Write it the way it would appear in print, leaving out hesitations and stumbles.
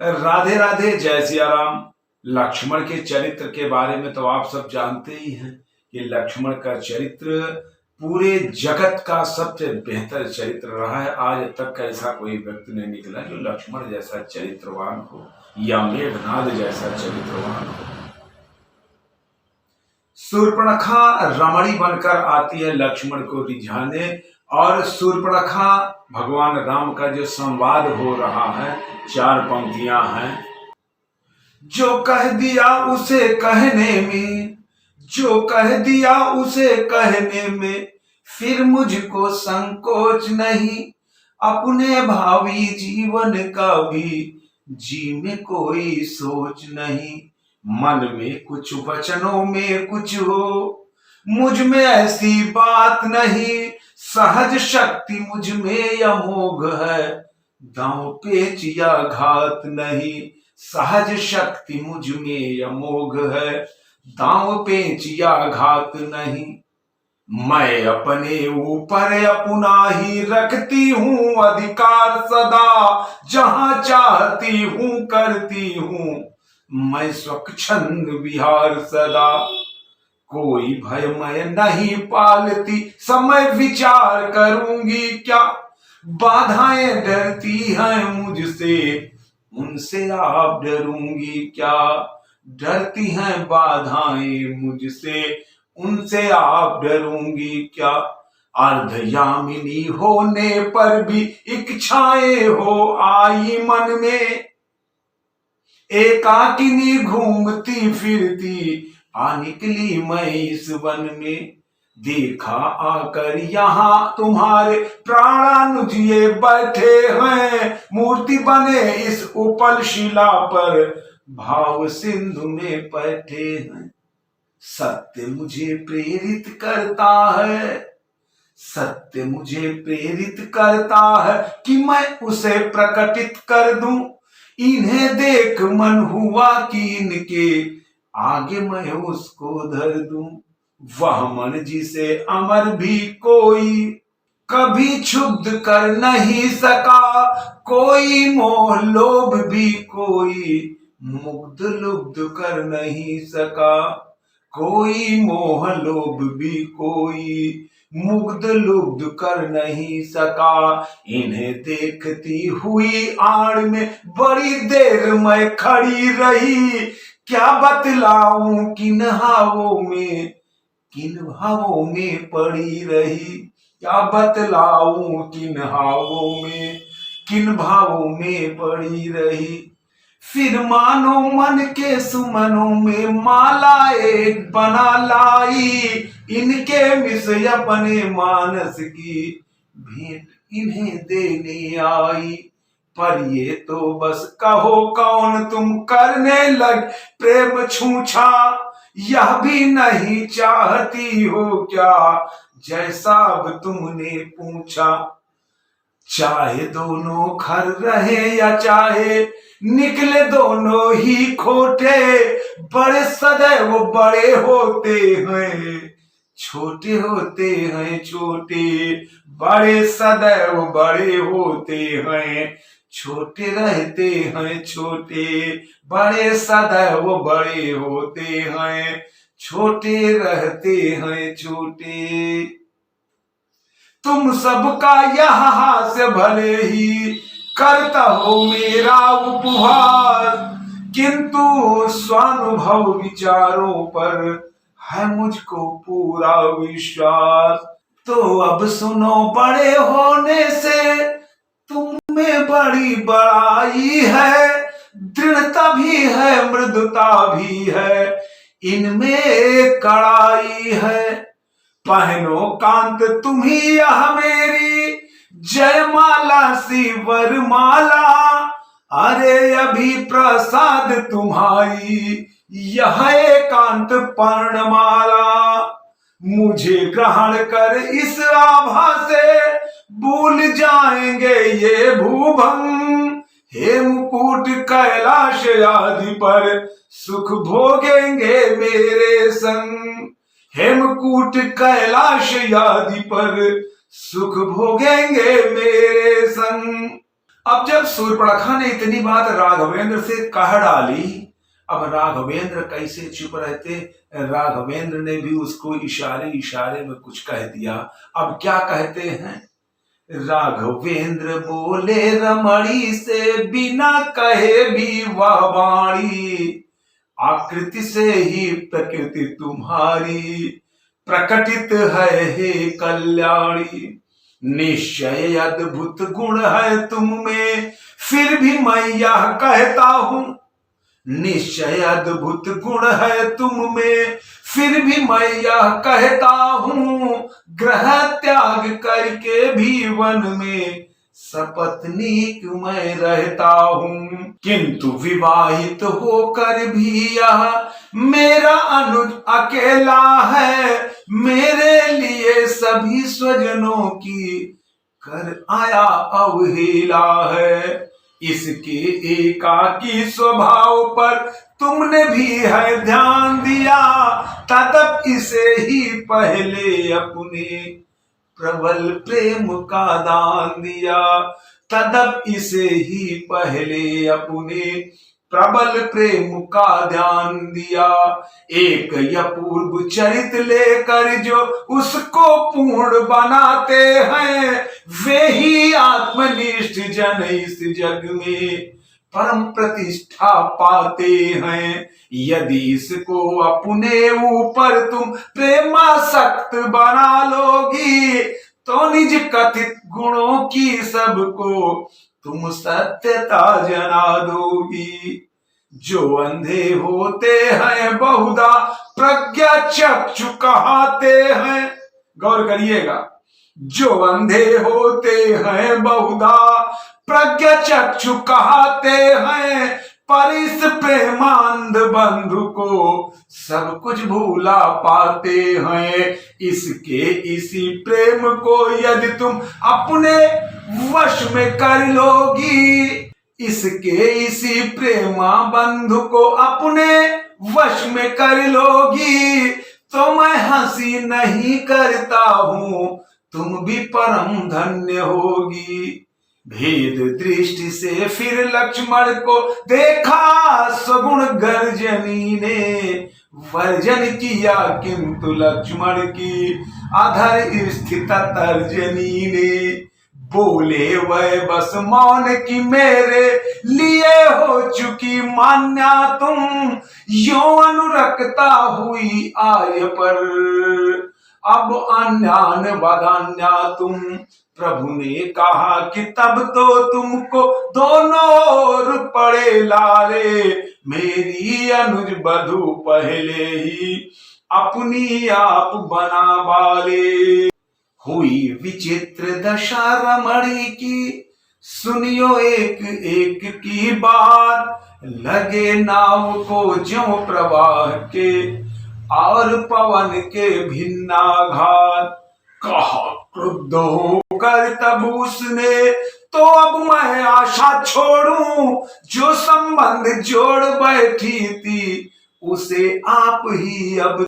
राधे राधे, जय सिया राम। लक्ष्मण के चरित्र के बारे में तो आप सब जानते ही हैं कि लक्ष्मण का चरित्र पूरे जगत का सबसे बेहतर चरित्र रहा है। आज तक का ऐसा कोई व्यक्ति नहीं निकला जो लक्ष्मण जैसा चरित्रवान हो या मेघनाद जैसा चरित्रवान हो। शूर्पणखा रमणी बनकर आती है लक्ष्मण को रिझाने, और शूर्पणखा भगवान राम का जो संवाद हो रहा है, 4 पंक्तियां हैं। जो कह दिया उसे कहने में, जो कह दिया उसे कहने में, फिर मुझको संकोच नहीं। अपने भावी जीवन का भी जी में कोई सोच नहीं। मन में कुछ वचनों में कुछ हो, मुझ में ऐसी बात नहीं। सहज शक्ति मुझ में अमोघ है, दांव पेच या घात नहीं। सहज शक्ति मुझ में अमोघ है, दांव पेच या घात नहीं। मैं अपने ऊपर अपना ही रखती हूँ अधिकार सदा, जहां चाहती हूँ करती हूँ मैं स्वच्छंद विहार सदा। कोई भय मैं नहीं पालती, समय विचार करूंगी क्या। बाधाएं डरती हैं मुझसे, उनसे आप डरूंगी क्या। डरती हैं बाधाएं मुझसे, उनसे आप डरूंगी क्या। अर्धयामिनी होने पर भी इच्छाएं हो आई मन में। एकाकिनी घूमती फिरती आ निकली मैं इस वन में। देखा आकर यहाँ तुम्हारे प्राणानुज ये बैठे हैं, मूर्ति बने इस उपल शिला पर, भाव सिंधु में बैठे हैं। सत्य मुझे प्रेरित करता है, सत्य मुझे प्रेरित करता है कि मैं उसे प्रकटित कर दूं। इन्हें देख मन हुआ कि इनके आगे मैं उसको धर दूं। वह मन जिसे अमर भी कोई कभी क्षुब्ध कर नहीं सका। कोई मोह लोभ भी कोई मुग्ध लुब्ध कर नहीं सका। कोई मोह लोभ भी कोई मुग्ध लुब्ध कर नहीं सका। इन्हें देखती हुई आड़ में बड़ी देर मैं खड़ी रही। क्या बतलाऊं किन भावों में पड़ी रही। क्या बतलाऊं किन भावों में पड़ी रही। फिर मानो मन के सुमनों में माला एक बना लाई। इनके मिस अपने मानस की भेंट इन्हें देने आई। पर ये तो बस कहो कौन तुम करने लग प्रेम छूछा। यह भी नहीं चाहती हो क्या जैसा अब तुमने पूछा। चाहे दोनों खर रहे या चाहे निकले दोनों ही खोटे, बड़े सदैव बड़े होते हैं, छोटे होते हैं छोटे। बड़े सदैव बड़े होते हैं, छोटे रहते हैं छोटे। बड़े सदैव बड़े होते हैं, छोटे रहते हैं छोटे। तुम सबका यह हास्य भले ही करता हो मेरा उपहास, किंतु स्वानुभव विचारों पर है मुझको पूरा विश्वास। तो अब सुनो, बड़े होने से तुम्हें बड़ी बड़ाई है। दृढ़ता भी है मृदुता भी है, इनमें एक कड़ाई है। पहनो कांत तुम्ही यह मेरी जयमाला सी वरमाला। अरे अभी प्रसाद तुम्हारी यह एकांत पर्णमाला। मुझे ग्रहण कर इस आभा से भूल जाएंगे ये भूभंग। हेमकूट कैलाश आदि पर सुख भोगेंगे मेरे संग। हेमकूट कैलाश आदि पर सुख भोगेंगे मेरे संग। अब जब सूर्पणखा ने इतनी बात राघवेंद्र से कह डाली, अब राघवेंद्र कैसे चुप रहते। राघवेंद्र ने भी उसको इशारे इशारे में कुछ कह दिया। अब क्या कहते हैं, राघवेंद्र बोले रमणी से बिना कहे भी वह वाणी, आकृति से ही प्रकृति तुम्हारी प्रकटित है हे कल्याणी। निश्चय अद्भुत गुण है तुम में, फिर भी मैं यह कहता हूं, निश्चय अद्भुत गुण है तुम में, फिर भी मैं यह कहता हूं, ग्रह त्याग करके भी वन में सपत्नीक मैं रहता हूं। किंतु विवाहित होकर भी यह मेरा अनुज अकेला है, मेरे लिए सभी स्वजनों की कर आया अवहेला है। इसके एकाकी स्वभाव पर तुमने भी है ध्यान दिया, तब इसे ही पहले अपने प्रबल प्रेम का दान दिया, तब इसे ही पहले अपने प्रबल प्रेम का ध्यान दिया। एक अपूर्व चरित लेकर जो उसको पूर्ण बनाते हैं, वे ही आत्मनिष्ठ जन इस जग में परम प्रतिष्ठा पाते हैं। यदि इसको अपने ऊपर तुम प्रेमासक्त बना लोगी, तो निज कथित गुणों की सबको तुम सत्यता जना दोगी। जो अंधे होते हैं बहुधा प्रज्ञा चक्षु कहाते हैं, गौर करिएगा, जो अंधे होते हैं बहुधा प्रज्ञा चक्षु कहाते हैं, पर इस प्रेमांध बंधु को सब कुछ भूला पाते हैं। इसके इसी प्रेम को यदि तुम अपने वश में कर लोगी, इसके इसी प्रेमा बंधु को अपने वश में कर लोगी, तो मैं हंसी नहीं करता हूं, तुम भी परम धन्य होगी। भेद दृष्टि से फिर लक्ष्मण को देखा सगुण गर्जनी ने, वर्जन किया किंतु लक्ष्मण की अधर स्थित तर्जनी ने। बोले वह बस मौन की मेरे लिए हो चुकी मान्या तुम, यो अनुरक्ता हुई आय पर अब अन्यान वदान्या तुम। प्रभु ने कहा कि तब तो तुमको दोनों ओर पड़े लारे, मेरी अनुज बधू पहले ही अपनी आप बना वाले। हुई विचित्र दशा रमणी की, सुनियो एक एक की बात, लगे नाव को ज्यों प्रवाह के और पवन के भिन्नाघात। कहा क्रुद्ध होकर तब उसने, तो अब मैं आशा छोड़ूं, जो संबंध जोड़ बैठी थी उसे आप ही अब